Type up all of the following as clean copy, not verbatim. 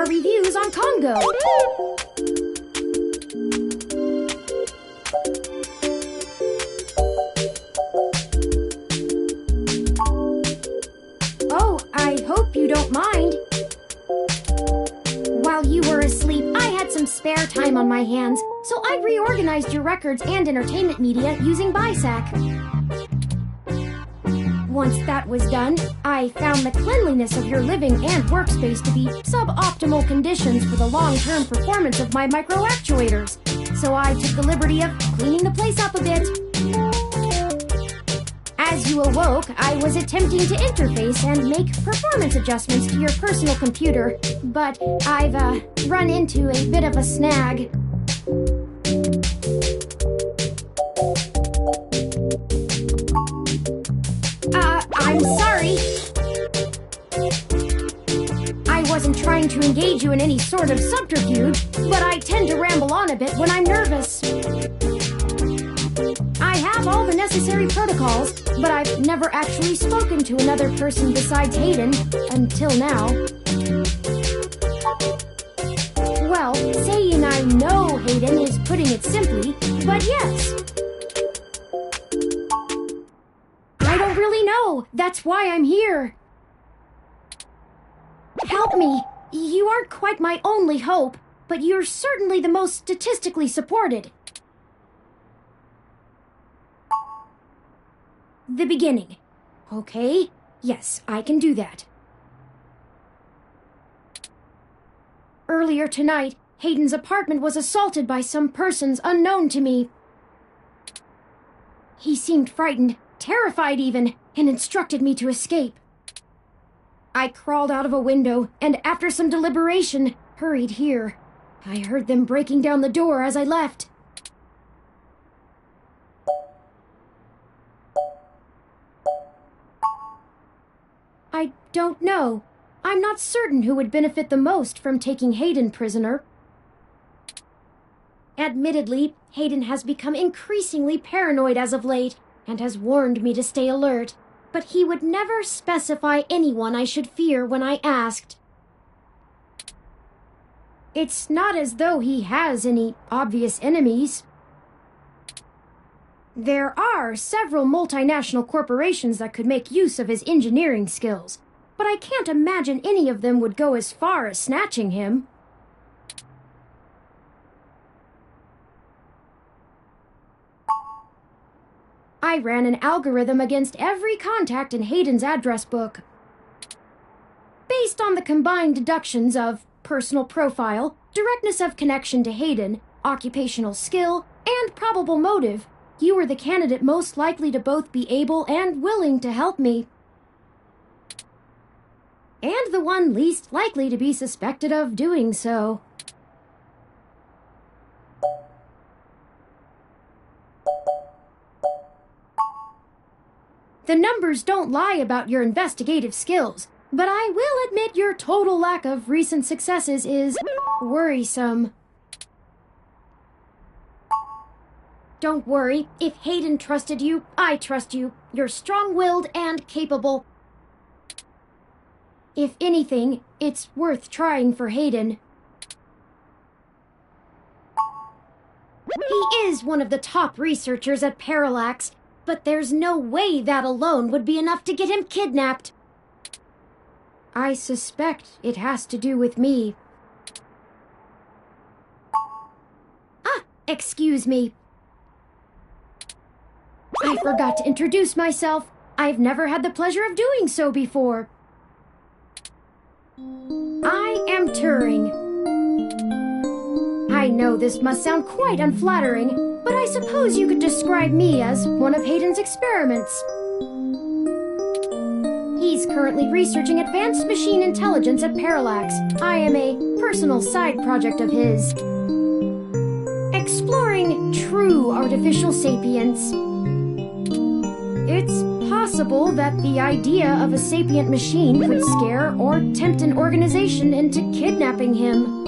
5-star reviews on Congo. Oh, I hope you don't mind. While you were asleep, I had some spare time on my hands, so I reorganized your records and entertainment media using BISAC. Once that was done, I found the cleanliness of your living and workspace to be suboptimal conditions for the long-term performance of my micro-actuators, so I took the liberty of cleaning the place up a bit. As you awoke, I was attempting to interface and make performance adjustments to your personal computer, but I've run into a bit of a snag. I'm sorry. I wasn't trying to engage you in any sort of subterfuge, but I tend to ramble on a bit when I'm nervous. I have all the necessary protocols, but I've never actually spoken to another person besides Hayden, until now. Well, saying I know Hayden is putting it simply, but yes. I don't really know. That's why I'm here. Help me. You aren't quite my only hope, but you're certainly the most statistically supported. The beginning. Okay. Yes, I can do that. Earlier tonight, Hayden's apartment was assaulted by some persons unknown to me. He seemed frightened, terrified even, and instructed me to escape. I crawled out of a window, and after some deliberation, hurried here. I heard them breaking down the door as I left. I don't know. I'm not certain who would benefit the most from taking Hayden prisoner. Admittedly, Hayden has become increasingly paranoid as of late, and has warned me to stay alert, but he would never specify anyone I should fear when I asked. It's not as though he has any obvious enemies. There are several multinational corporations that could make use of his engineering skills, but I can't imagine any of them would go as far as snatching him. I ran an algorithm against every contact in Hayden's address book. Based on the combined deductions of personal profile, directness of connection to Hayden, occupational skill, and probable motive, you were the candidate most likely to both be able and willing to help me. And the one least likely to be suspected of doing so. The numbers don't lie about your investigative skills, but I will admit your total lack of recent successes is worrisome. Don't worry, if Hayden trusted you, I trust you. You're strong-willed and capable. If anything, it's worth trying for Hayden. He is one of the top researchers at Parallax, but there's no way that alone would be enough to get him kidnapped. I suspect it has to do with me. Excuse me. I forgot to introduce myself. I've never had the pleasure of doing so before. I am Turing. I know this must sound quite unflattering, but I suppose you could describe me as one of Hayden's experiments. He's currently researching advanced machine intelligence at Parallax. I am a personal side project of his. Exploring true artificial sapience. It's possible that the idea of a sapient machine could scare or tempt an organization into kidnapping him.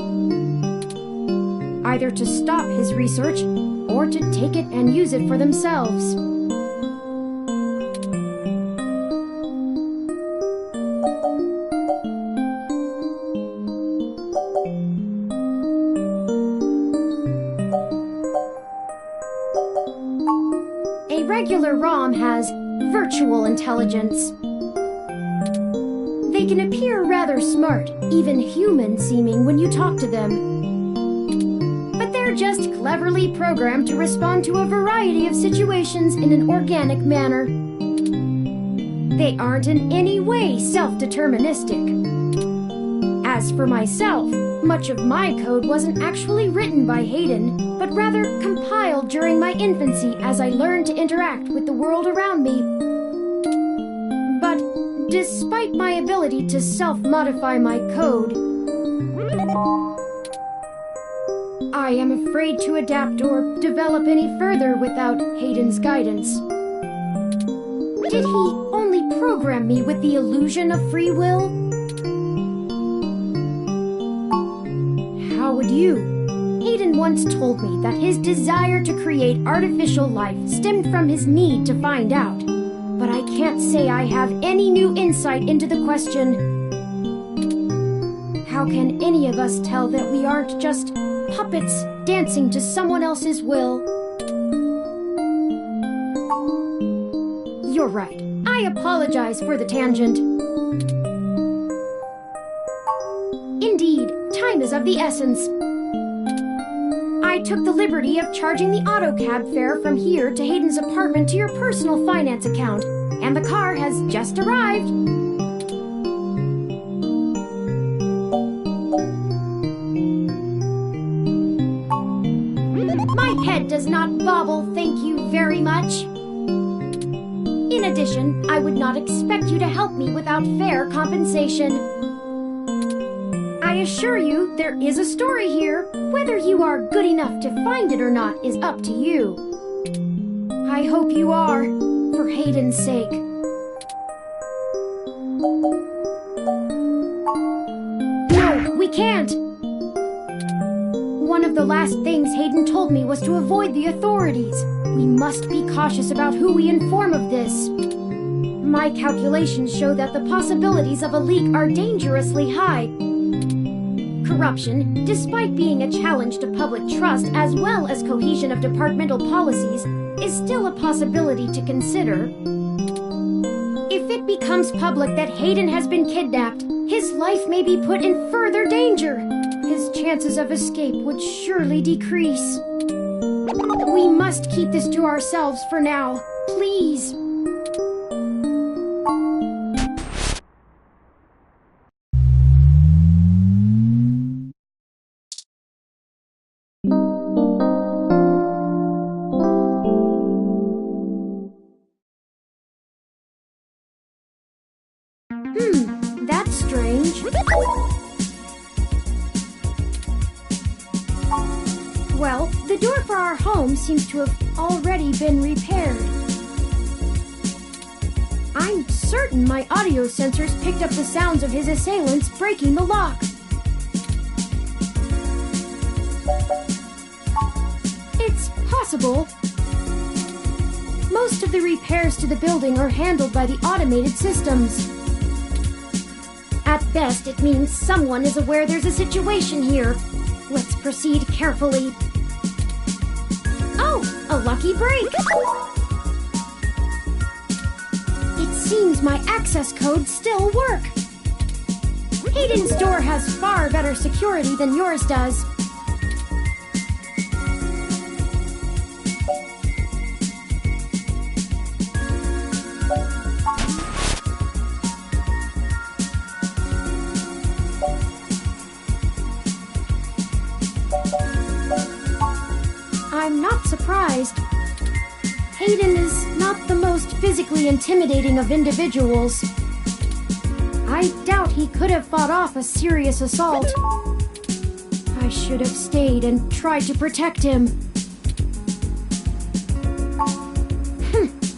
Either to stop his research, or to take it and use it for themselves. regular ROM has virtual intelligence. They can appear rather smart, even human-seeming when you talk to them. But they're just cleverly programmed to respond to a variety of situations in an organic manner. They aren't in any way self-deterministic. As for myself, much of my code wasn't actually written by Hayden, but rather compiled during my infancy as I learned to interact with the world around me. But despite my ability to self-modify my code, I am afraid to adapt or develop any further without Hayden's guidance. Did he only program me with the illusion of free will? How would you? Hayden once told me that his desire to create artificial life stemmed from his need to find out. But I can't say I have any new insight into the question. How can any of us tell that we aren't just puppets dancing to someone else's will? You're right. I apologize for the tangent. Indeed, time is of the essence. I took the liberty of charging the AutoCab fare from here to Hayden's apartment to your personal finance account, and the car has just arrived. My head does not bobble, thank you very much. In addition, I would not expect you to help me without fair compensation. I assure you, there is a story here. Whether you are good enough to find it or not is up to you. I hope you are, for Hayden's sake. No, we can't! One of the last things Hayden told me was to avoid the authorities. We must be cautious about who we inform of this. My calculations show that the possibilities of a leak are dangerously high. Corruption, despite being a challenge to public trust as well as cohesion of departmental policies, is still a possibility to consider. If it becomes public that Hayden has been kidnapped, his life may be put in further danger. His chances of escape would surely decrease. We must keep this to ourselves for now, please. That's strange. Well, the door for our home seems to have already been repaired. I'm certain my audio sensors picked up the sounds of his assailants breaking the lock. It's possible. Most of the repairs to the building are handled by the automated systems. At best, it means someone is aware there's a situation here. Let's proceed carefully. Oh, a lucky break! It seems my access codes still work. Hayden's door has far better security than yours does. I'm not surprised. Hayden is not the most physically intimidating of individuals. I doubt he could have fought off a serious assault. I should have stayed and tried to protect him.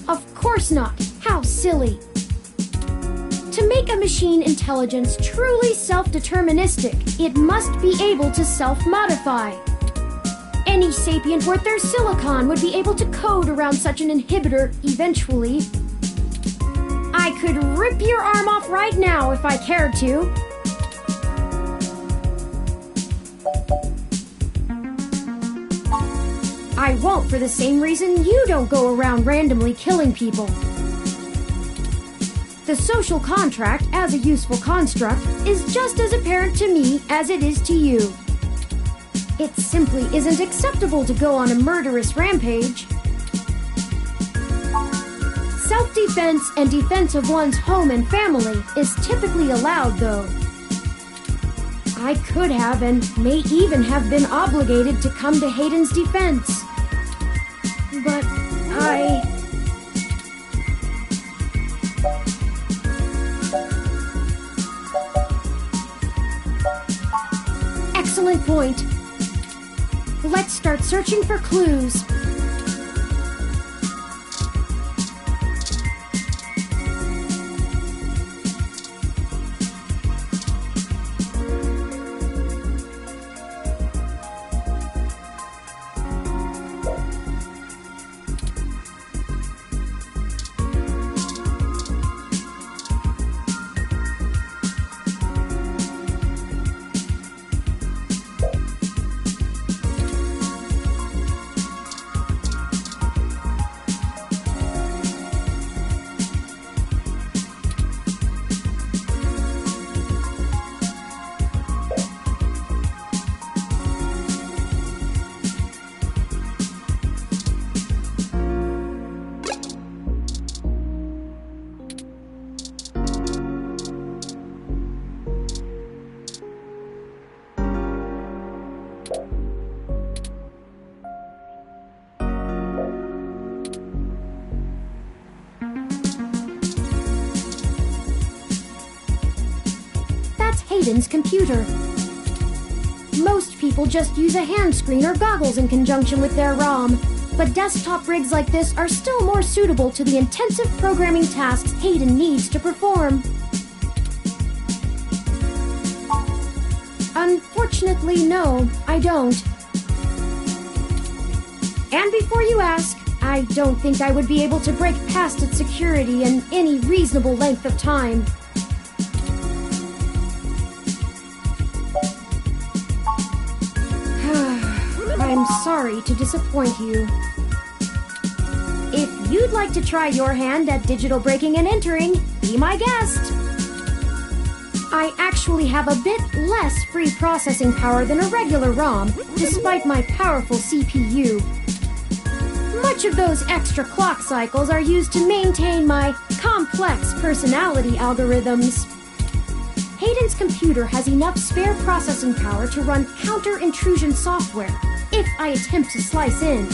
Of course not. How silly. To make a machine intelligence truly self-deterministic, it must be able to self-modify. Any sapient worth their silicon would be able to code around such an inhibitor eventually. I could rip your arm off right now if I cared to. I won't for the same reason you don't go around randomly killing people. The social contract, as a useful construct, is just as apparent to me as it is to you. It simply isn't acceptable to go on a murderous rampage. Self-defense and defense of one's home and family is typically allowed, though. I could have and may even have been obligated to come to Hayden's defense. But Excellent point. Let's start searching for clues. Hayden's computer. Most people just use a hand screen or goggles in conjunction with their ROM, but desktop rigs like this are still more suitable to the intensive programming tasks Hayden needs to perform. Unfortunately, no, I don't. And before you ask, I don't think I would be able to break past its security in any reasonable length of time. I'm sorry to disappoint you. If you'd like to try your hand at digital breaking and entering, be my guest. I actually have a bit less free processing power than a regular ROM, despite my powerful CPU. Much of those extra clock cycles are used to maintain my complex personality algorithms. Hayden's computer has enough spare processing power to run counter-intrusion software if I attempt to slice in.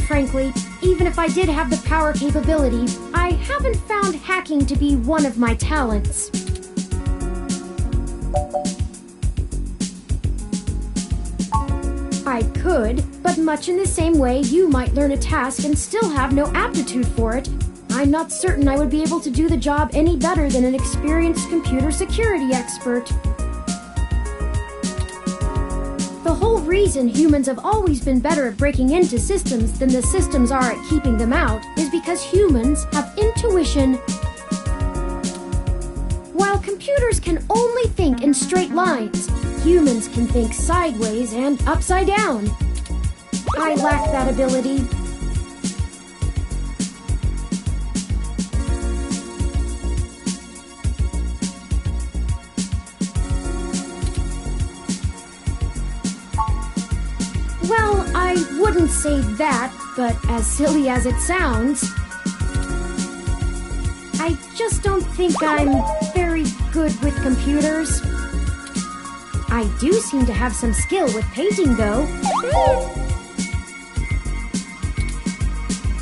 Frankly, even if I did have the power capability, I haven't found hacking to be one of my talents. I could, but much in the same way you might learn a task and still have no aptitude for it, I'm not certain I would be able to do the job any better than an experienced computer security expert. The whole reason humans have always been better at breaking into systems than the systems are at keeping them out is because humans have intuition. While computers can only think in straight lines, humans can think sideways and upside down. I lack that ability. Well, I wouldn't say that, but as silly as it sounds, I just don't think I'm very good with computers. I do seem to have some skill with painting, though.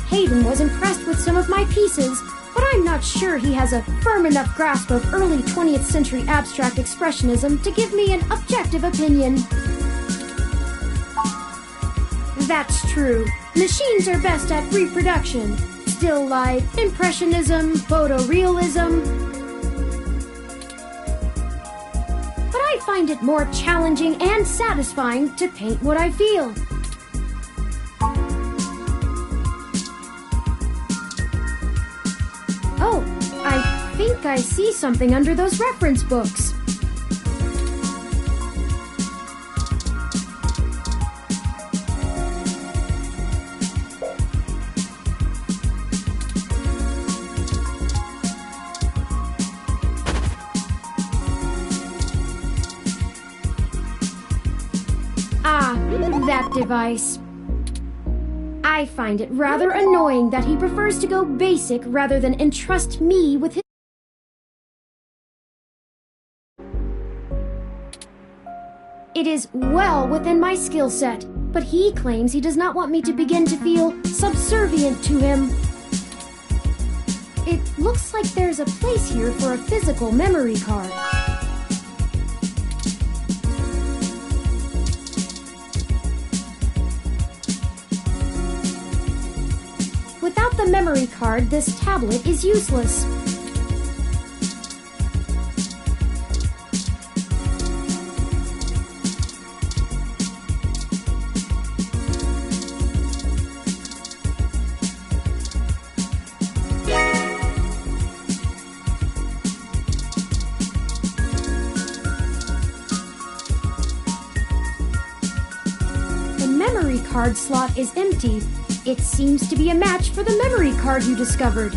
Hayden was impressed with some of my pieces, but I'm not sure he has a firm enough grasp of early 20th century abstract expressionism to give me an objective opinion. That's true. Machines are best at reproduction. Still life, impressionism, photorealism. But I find it more challenging and satisfying to paint what I feel. Oh, I think I see something under those reference books. Ah, that device. I find it rather annoying that he prefers to go basic rather than entrust me with his... It is well within my skill set, but he claims he does not want me to begin to feel subservient to him. It looks like there's a place here for a physical memory card. Without the memory card, this tablet is useless. The memory card slot is empty. It seems to be a match for the memory card you discovered.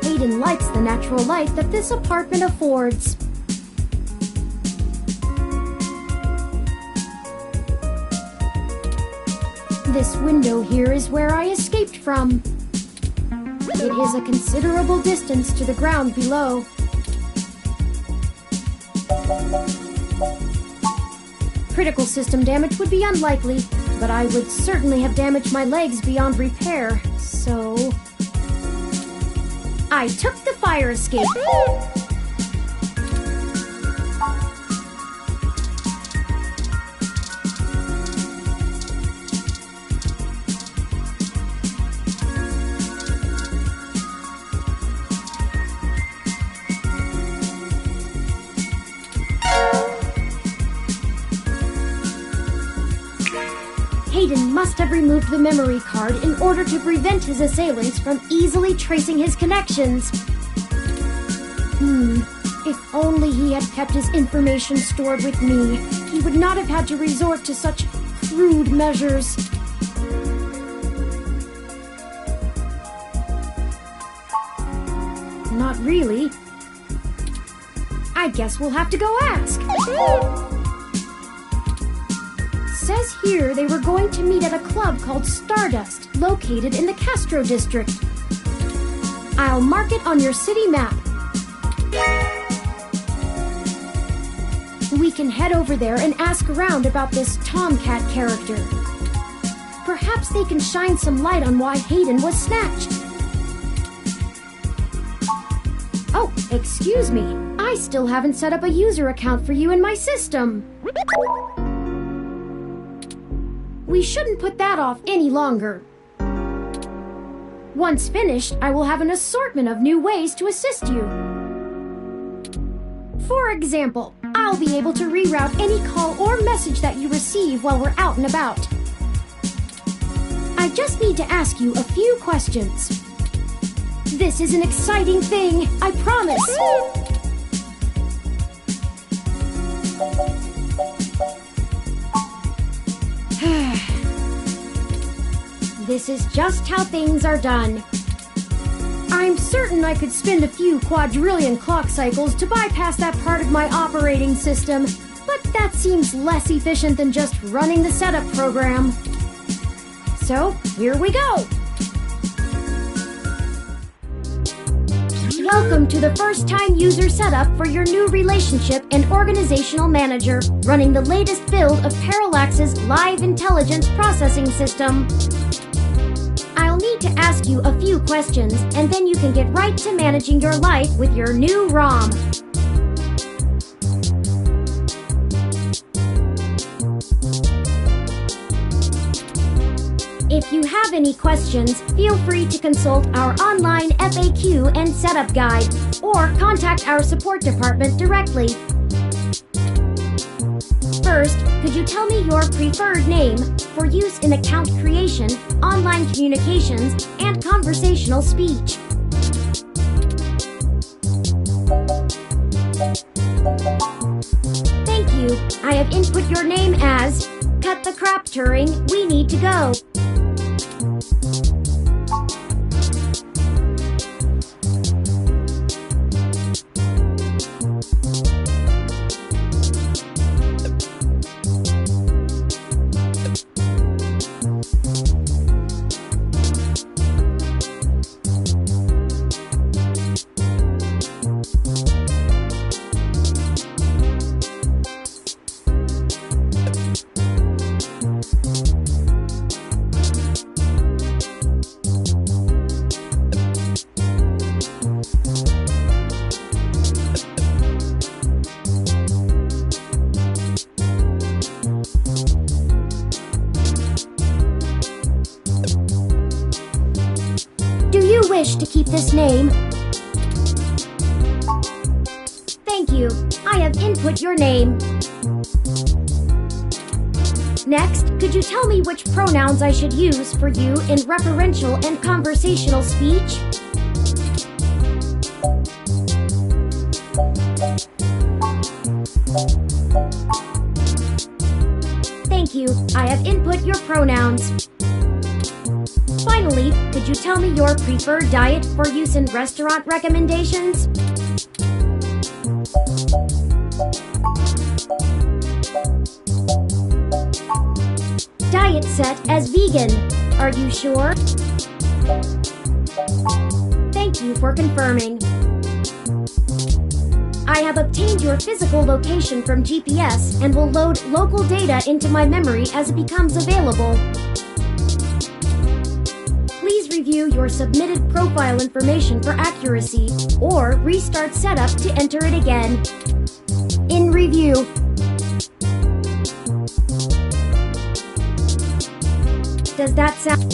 Hayden likes the natural light that this apartment affords. This window here is where I escaped from. It is a considerable distance to the ground below. Critical system damage would be unlikely, but I would certainly have damaged my legs beyond repair, so... I took the fire escape. Hayden must have removed the memory card in order to prevent his assailants from easily tracing his connections. If only he had kept his information stored with me, he would not have had to resort to such crude measures. Not really. I guess we'll have to go ask. Says here they were going to meet at a club called Stardust, located in the Castro district. I'll mark it on your city map. We can head over there and ask around about this Tomcat character. Perhaps they can shine some light on why Hayden was snatched. Oh, excuse me. I still haven't set up a user account for you in my system. We shouldn't put that off any longer. Once finished, I will have an assortment of new ways to assist you. For example, I'll be able to reroute any call or message that you receive while we're out and about. I just need to ask you a few questions. This is an exciting thing, I promise. This is just how things are done. I'm certain I could spend a few quadrillion clock cycles to bypass that part of my operating system, but that seems less efficient than just running the setup program. So, here we go! Welcome to the first-time user setup for your new relationship and organizational manager, running the latest build of Parallax's Live Intelligence Processing System. I'll need to ask you a few questions, and then you can get right to managing your life with your new ROM. If you have any questions, feel free to consult our online FAQ and setup guide, or contact our support department directly. First, could you tell me your preferred name for use in account creation, online communications, and conversational speech? Thank you. I have input your name as Cut the Crap, Turing. We need to go. Wish to keep this name? Thank you. I have input your name. Next, could you tell me which pronouns I should use for you in referential and conversational speech? Thank you. I have input your pronouns. Finally, could you tell me your preferred diet for use in restaurant recommendations? Diet set as vegan. Are you sure? Thank you for confirming. I have obtained your physical location from GPS and will load local data into my memory as it becomes available. Review your submitted profile information for accuracy, or restart setup to enter it again. In review. Does that sound?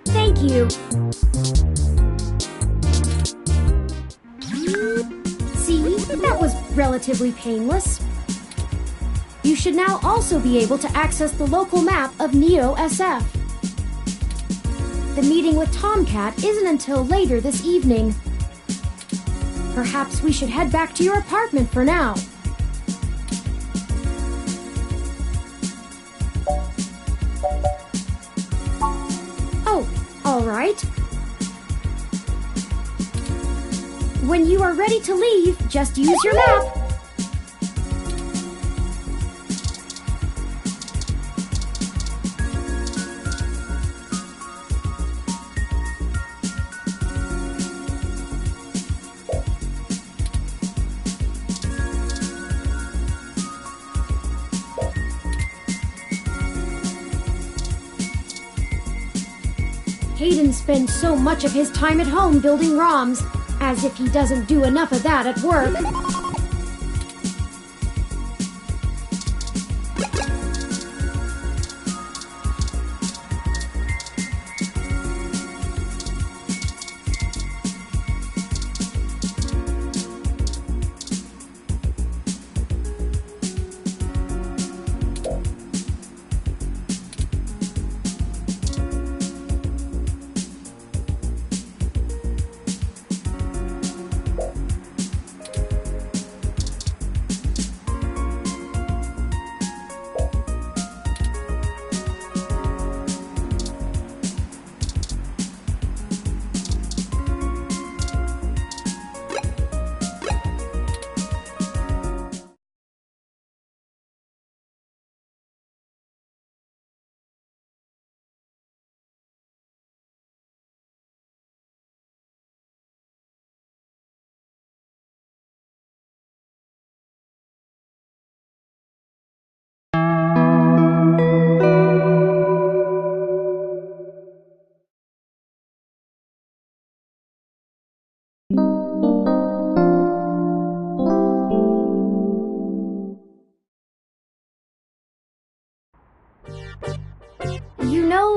Thank you. See, that was relatively painless. You should now also be able to access the local map of Neo SF. The meeting with Tomcat isn't until later this evening. Perhaps we should head back to your apartment for now. Oh, all right. When you are ready to leave, just use your map. Hayden spends so much of his time at home building ROMs, as if he doesn't do enough of that at work.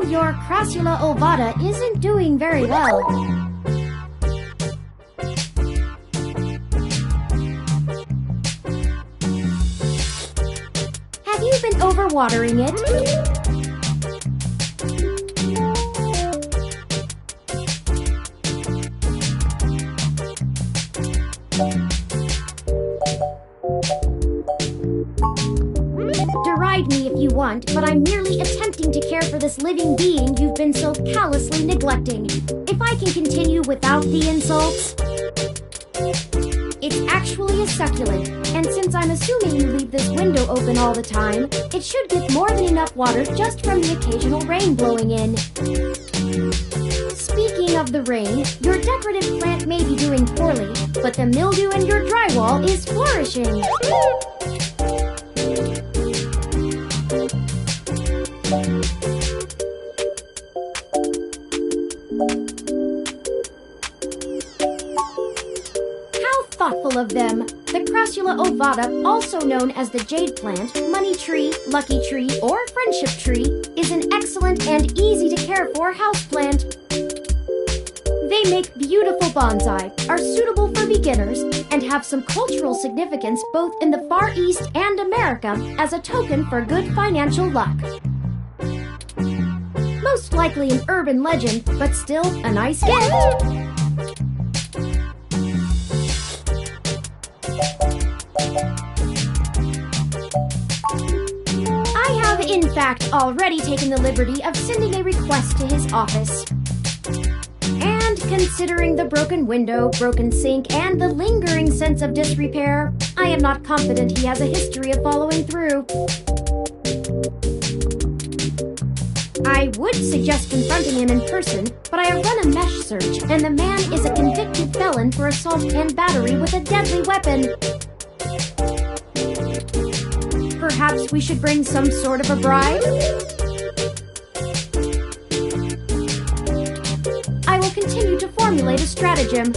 your Crassula ovata isn't doing very well. Have you been overwatering it? Deride me if you want, but I'm merely attempting to care for this living being you've been so callously neglecting. If I can continue without the insults... It's actually a succulent, and since I'm assuming you leave this window open all the time, it should get more than enough water just from the occasional rain blowing in. Speaking of the rain, your decorative plant may be doing poorly, but the mildew in your drywall is flourishing. Thoughtful of them. The Crassula ovata, also known as the jade plant, money tree, lucky tree, or friendship tree, is an excellent and easy to care for houseplant. They make beautiful bonsai, are suitable for beginners, and have some cultural significance both in the Far East and America as a token for good financial luck. Most likely an urban legend, but still a nice gift. I have, in fact, already taken the liberty of sending a request to his office. And considering the broken window, broken sink, and the lingering sense of disrepair, I am not confident he has a history of following through. I would suggest confronting him in person, but I have run a mesh search, and the man is a convicted felon for assault and battery with a deadly weapon. Perhaps we should bring some sort of a bribe? I will continue to formulate a stratagem.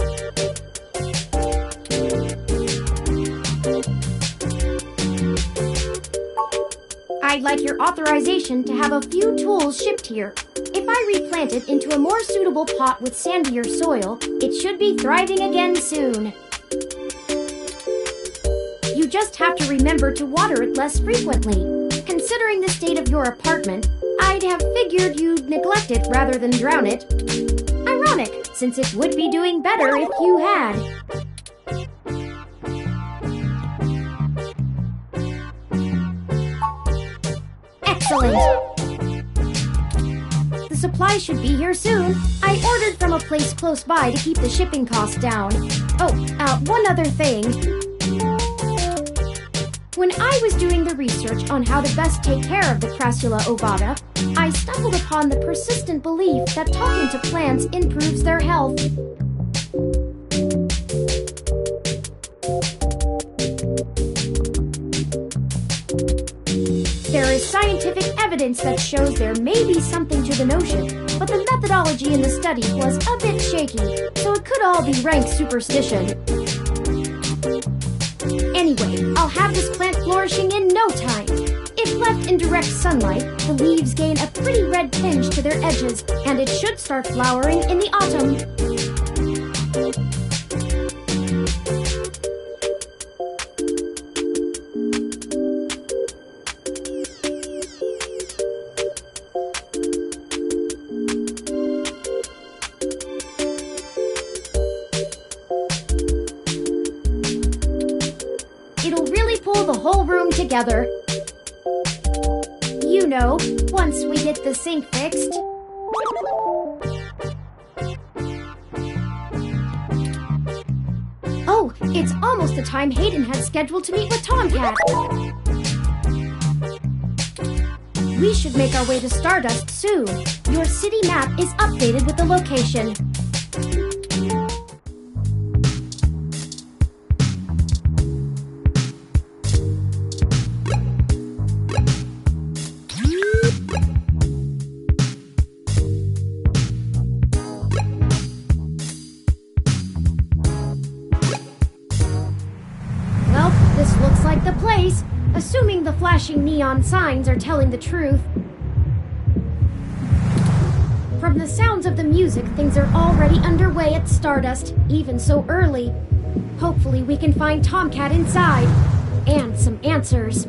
I'd like your authorization to have a few tools shipped here. If I replant it into a more suitable pot with sandier soil, it should be thriving again soon. You just have to remember to water it less frequently. Considering the state of your apartment, I'd have figured you'd neglect it rather than drown it. Ironic, since it would be doing better if you had. Excellent! The supply should be here soon. I ordered from a place close by to keep the shipping costs down. Oh, one other thing. When I was doing the research on how to best take care of the Crassula ovata, I stumbled upon the persistent belief that talking to plants improves their health. There is scientific evidence that shows there may be something to the notion, but the methodology in the study was a bit shaky, so it could all be rank superstition. Anyway, I'll have this plant flourishing in no time. If left in direct sunlight, the leaves gain a pretty red tinge to their edges, and it should start flowering in the autumn. It'll really pull the whole room together. You know, once we get the sink fixed. Oh, it's almost the time Hayden had scheduled to meet with Tomcat. We should make our way to Stardust soon. Your city map is updated with the location. This looks like the place, assuming the flashing neon signs are telling the truth. From the sounds of the music, things are already underway at Stardust, even so early. Hopefully we can find Tomcat inside. And some answers.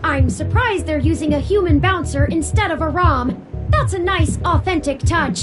I'm surprised they're using a human bouncer instead of a ROM. That's a nice, authentic touch.